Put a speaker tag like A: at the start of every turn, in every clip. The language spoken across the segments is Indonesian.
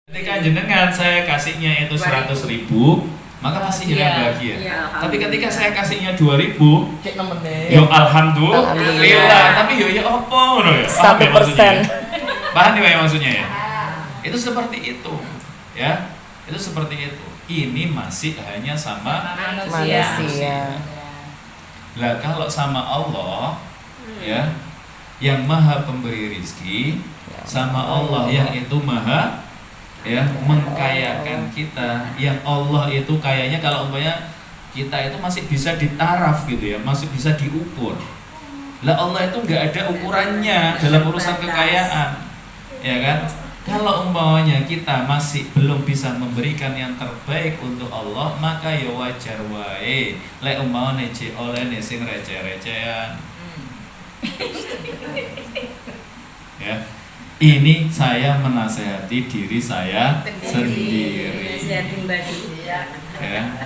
A: Ketika jenengan saya kasihnya itu 100.000, maka pasti jenengan bahagia. Tapi ketika saya kasihnya 2.000, yo alhamdulillah. Tapi yo ya apa ngono ya?
B: 1%.
A: Paham ya maksudnya ya? Itu seperti itu. Ya. Itu seperti itu. Ini masih hanya sama manusia. Lah kalau sama Allah ya, yang Maha Pemberi rizki, sama Allah yang itu Maha ya mengkayakan kita, yang Allah itu kayaknya kalau umpamanya kita itu masih bisa ditaraf gitu ya, masih bisa diukur. Lah Allah itu nggak ada ukurannya dalam urusan kekayaan, ya kan? Kalau umpamanya kita masih belum bisa memberikan yang terbaik untuk Allah, maka ya wajar wae lek umpamane cek oleh sing receh-recehan. Ya. Ini saya menasehati diri saya sendiri. Ya.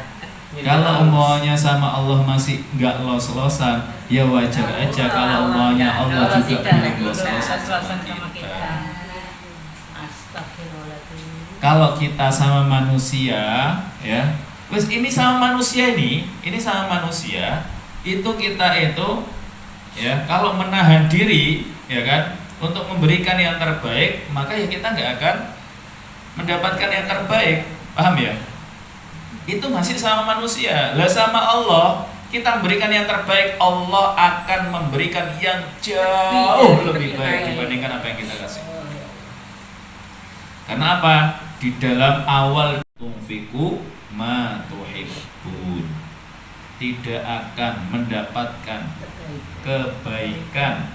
A: Kalau umpamanya sama Allah masih nggak los-losan, ya wajar aja kalau umpamanya Allah juga belum los-losan sama kita. Kalau kita sama manusia, ya, wes ini sama manusia ini sama manusia, itu kita itu, ya, kalau menahan diri, ya kan, untuk memberikan yang terbaik, maka ya kita nggak akan mendapatkan yang terbaik, paham ya? Itu masih sama manusia. Lah sama Allah, kita memberikan yang terbaik, Allah akan memberikan yang jauh lebih baik dibandingkan apa yang kita kasih. Karena apa? Di dalam awal tunfiku ma tuhibbun, tidak akan mendapatkan kebaikan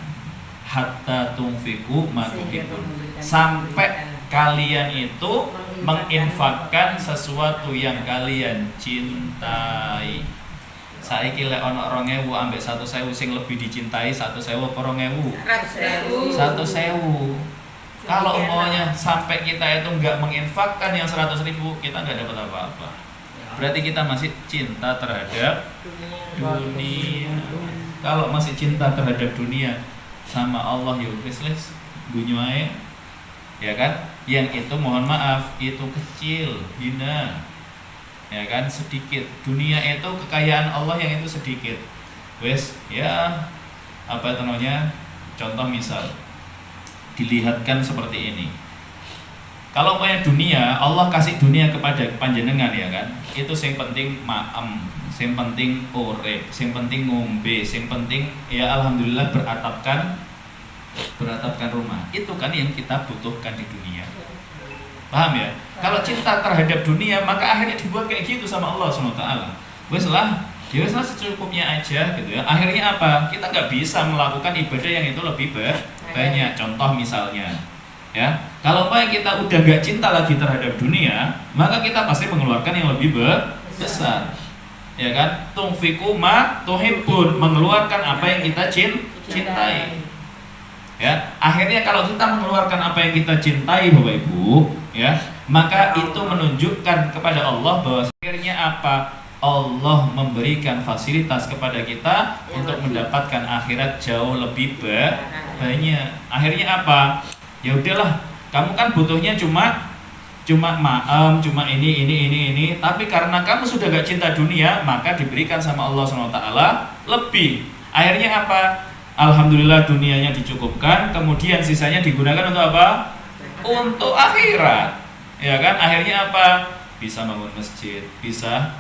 A: hatta tunfiku ma tuhibbun, sampai kalian itu menginfakkan sesuatu yang kalian cintai. Saiki lek ana 2.000 ambek 1.000 sing lebih dicintai 1.000 apa 2.000? 1.000. Kalau umpamanya sampai kita itu nggak menginfakkan yang 100.000, kita nggak dapat apa-apa. Berarti kita masih cinta terhadap dunia. Kalau masih cinta terhadap dunia, sama Allah ya wis bunyoae, ya kan? Yang itu mohon maaf, itu kecil, hina, ya kan, sedikit. Dunia itu kekayaan Allah yang itu sedikit. Wes, ya apa itu namanya? Contoh misal, dilihatkan seperti ini. Kalau punya dunia, Allah kasih dunia kepada panjenengan, ya kan? Itu yang penting maem, yang penting urip, yang penting ngombe, yang penting ya alhamdulillah beratapkan rumah. Itu kan yang kita butuhkan di dunia. Paham ya? Kalau cinta terhadap dunia, maka akhirnya dibuat kayak gitu sama Allah SWT. Wes lah, ya wes lah secukupnya aja gitu ya. Akhirnya apa? Kita nggak bisa melakukan ibadah yang itu lebih banyak. Contoh misalnya, ya, kalau kita udah nggak cinta lagi terhadap dunia, maka kita pasti mengeluarkan yang lebih besar, ya kan? Tunfiku ma tuhibbun, mengeluarkan apa yang kita cintai. Ya, akhirnya kalau kita mengeluarkan apa yang kita cintai, Bapak Ibu, ya, maka itu menunjukkan kepada Allah bahwa akhirnya apa? Allah memberikan fasilitas kepada kita untuk mendapatkan akhirat jauh lebih banyak. Akhirnya apa? Ya udahlah, kamu kan butuhnya cuma maem, cuma ini, tapi karena kamu sudah gak cinta dunia, maka diberikan sama Allah SWT lebih. Akhirnya apa? Alhamdulillah dunianya dicukupkan, kemudian sisanya digunakan untuk apa? Untuk akhirat. Ya kan? Akhirnya apa? Bisa bangun masjid, bisa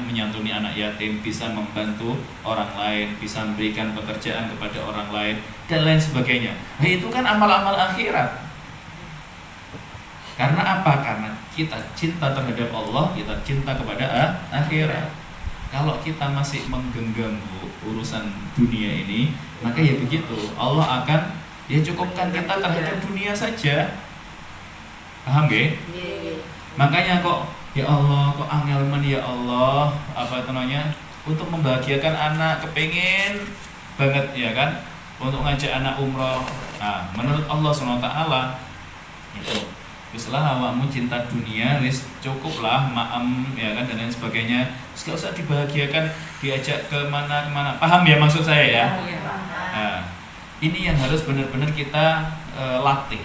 A: menyantuni anak yatim, bisa membantu orang lain, bisa memberikan pekerjaan kepada orang lain dan lain sebagainya. Nah, itu kan amal-amal akhirat. Karena apa? Karena kita cinta terhadap Allah, kita cinta kepada akhirat. Kalau kita masih menggenggam urusan dunia ini, maka ya begitu, Allah akan ya cukupkan kita terhadap dunia saja. Paham gak? Makanya kok ya Allah, kok angelmen ya Allah, apa itu namanya, untuk membahagiakan anak, kepengin banget ya kan, untuk ngajak anak umroh. Nah, menurut Allah SWT itu wislah awakmu cinta dunia, wis cukuplah maem ya kan, dan lain sebagainya. Gak usah dibahagiakan, diajak ke mana. Paham ya maksud saya ya? Nah, ini yang harus benar-benar kita latih,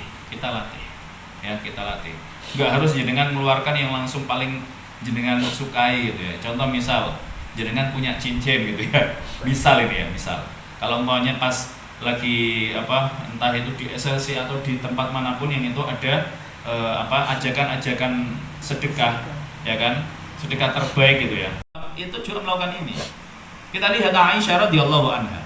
A: ya kita latih. nggak harus jenengan mengeluarkan yang langsung paling jenengan sukai gitu ya. Contoh misal jenengan punya cincin gitu ya, misal ini ya, misal kalau maunya pas lagi entah itu di SLC atau di tempat manapun yang itu ada ajakan-ajakan sedekah ya kan, sedekah terbaik gitu ya, itu juga melakukan ini. Kita lihat Aisyah radhiyallahu anha.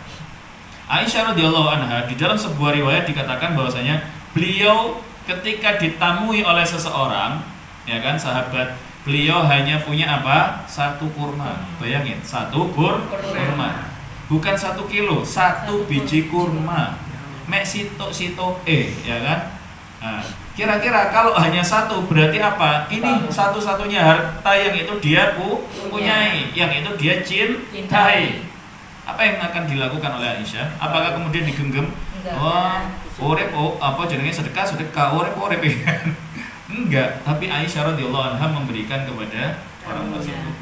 A: Aisyah radhiyallahu anha di dalam sebuah riwayat dikatakan bahwasanya beliau ketika ditamui oleh seseorang, ya kan, sahabat, beliau hanya punya satu kurma. Bayangin, satu kurma. Bukan 1 kilo, 1 biji kurma. Mek sito ya kan? Nah, kira-kira kalau hanya satu berarti apa? Ini satu-satunya harta yang itu dia punyai, yang itu dia cintai. Apa yang akan dilakukan oleh Aisyah? Apakah kemudian digenggam? Urip jenenge sedekah urip ya. Enggak, tapi Aisyah radhiyallahu anha memberikan kepada orang tersebut.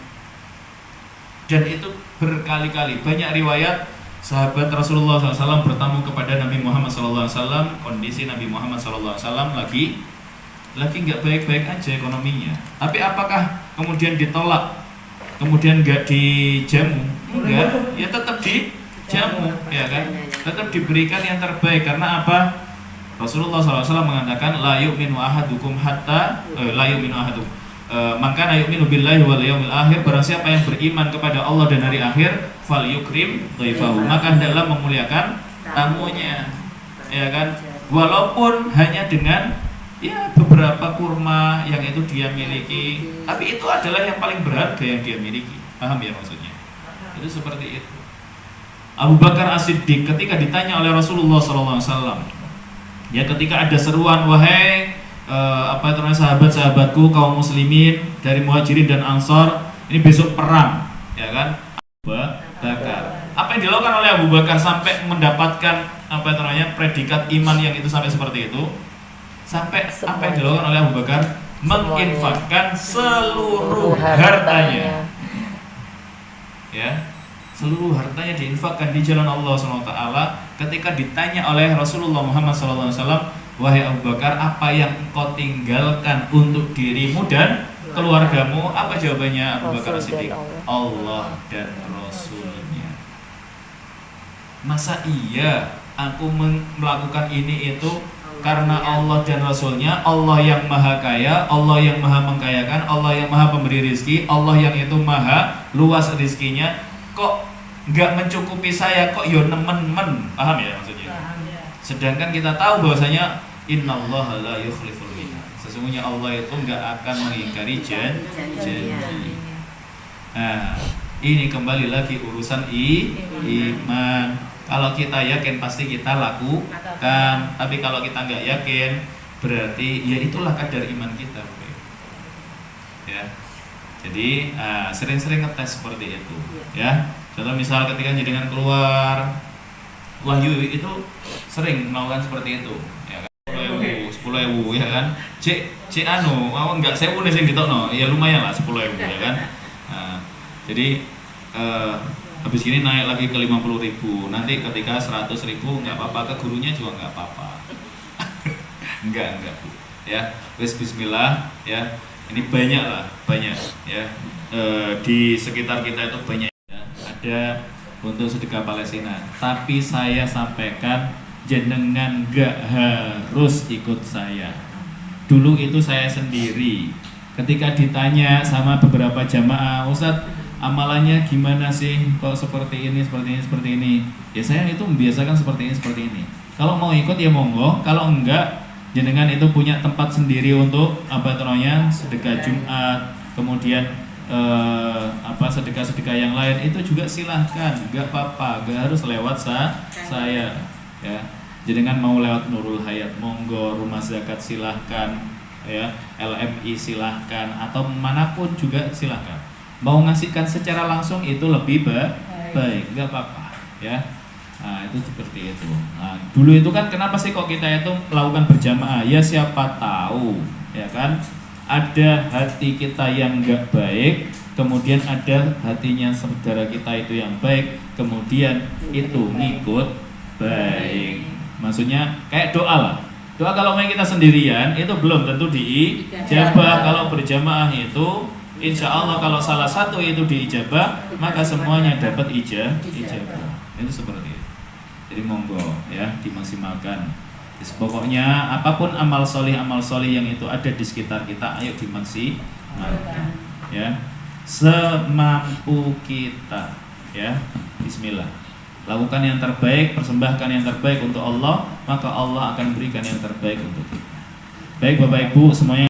A: Dan itu berkali-kali, banyak riwayat sahabat Rasulullah SAW bertamu kepada Nabi Muhammad SAW. Kondisi Nabi Muhammad SAW lagi nggak baik-baik aja ekonominya. Tapi apakah kemudian ditolak, kemudian nggak dijamu? Enggak, ya tetap dijamu, ya kan? Tetap diberikan yang terbaik. Karena apa? Rasulullah SAW mengatakan la yu'minu ahadukum hatta la yu'minu ahadukum maka yu'minu billahi wal yaumil akhir, barang siapa yang beriman kepada Allah dan hari akhir, fal yukrim dhaifahu, maka hendaklah memuliakan tamunya, ya kan, walaupun hanya dengan ya beberapa kurma yang itu dia miliki, tapi itu adalah yang paling berharga yang dia miliki. Paham ya maksudnya? Itu seperti itu. Abu Bakar As-Siddiq ketika ditanya oleh Rasulullah SAW, ya ketika ada seruan, wahai sahabat-sahabatku kaum muslimin dari Muhajirin dan Ansor, ini besok perang, ya kan? Abu Bakar. Apa yang dilakukan oleh Abu Bakar sampai mendapatkan predikat iman yang itu sampai seperti itu? Sampai apa yang dilakukan oleh Abu Bakar? Menginfakkan seluruh hartanya. Ya, seluruh hartanya diinfakkan di jalan Allah SWT. Ketika ditanya oleh Rasulullah Muhammad SAW, wahai Abu Bakar, apa yang engkau tinggalkan untuk dirimu dan keluargamu? Apa jawabannya Abu Bakar As-Siddiq? Allah dan Rasulnya. Masa iya aku melakukan ini itu karena Allah dan Rasulnya? Allah yang maha kaya, Allah yang maha mengkayakan, Allah yang maha pemberi rizki, Allah yang itu maha luas rizkinya, kok nggak mencukupi saya, kok yo nemen-men. Paham ya maksudnya? Sedangkan kita tahu bahwasanya innallaha la yukhliful mi'ad, sesungguhnya Allah itu nggak akan mengingkari janji. Nah, ini kembali lagi urusan iman. Kalau kita yakin pasti kita lakukan, tapi kalau kita nggak yakin berarti ya itulah kadar iman kita, ya. Jadi sering-sering ngetes seperti itu, ya. Contoh misal ketika jenengan keluar, Wahyu itu sering melakukan seperti itu, ya kan? 10.000 ya kan? Enggak 1.000 nih sing ditokno, ya lumayan lah 10.000 ya kan. Jadi habis ini naik lagi ke 50.000, nanti ketika 100.000 nggak apa-apa, ke gurunya juga nggak apa-apa. enggak Bu, ya. Wes bismillah, ya. Ini banyak ya. Di sekitar kita itu banyak ya. Ada untuk sedekah Palestina, tapi saya sampaikan jenengan gak harus ikut saya. Dulu itu saya sendiri ketika ditanya sama beberapa jamaah, Ustadz amalannya gimana sih kok seperti ini. Ya saya itu membiasakan seperti ini. Kalau mau ikut ya monggo, kalau enggak jenengan itu punya tempat sendiri untuk sedekah Jumat, kemudian sedekah-sedekah yang lain itu juga silahkan, nggak apa-apa, nggak harus lewat saya, ya. Jenengan mau lewat Nurul Hayat monggo, Rumah Zakat silahkan, ya, LMI silahkan, atau manapun juga silahkan. Mau ngasihkan secara langsung itu lebih baik, nggak apa-apa, ya. Nah itu seperti itu. Nah, dulu itu kan kenapa sih kok kita itu melakukan berjamaah? Ya siapa tahu, ya kan? Ada hati kita yang enggak baik, kemudian ada hatinya saudara kita itu yang baik, kemudian itu ngikut baik. Maksudnya kayak doa lah. Doa kalau main kita sendirian itu belum tentu diijabah. Kalau berjamaah itu insya Allah kalau salah satu itu diijabah maka semuanya dapat ijabah. Itu seperti itu. Jadi monggo ya dimaksimalkan. Jadi, pokoknya apapun amal solih yang itu ada di sekitar kita, ayo dimaksimalkan ya semampu kita ya. Bismillah. Lakukan yang terbaik, persembahkan yang terbaik untuk Allah, maka Allah akan berikan yang terbaik untuk kita. Baik Bapak Ibu semuanya.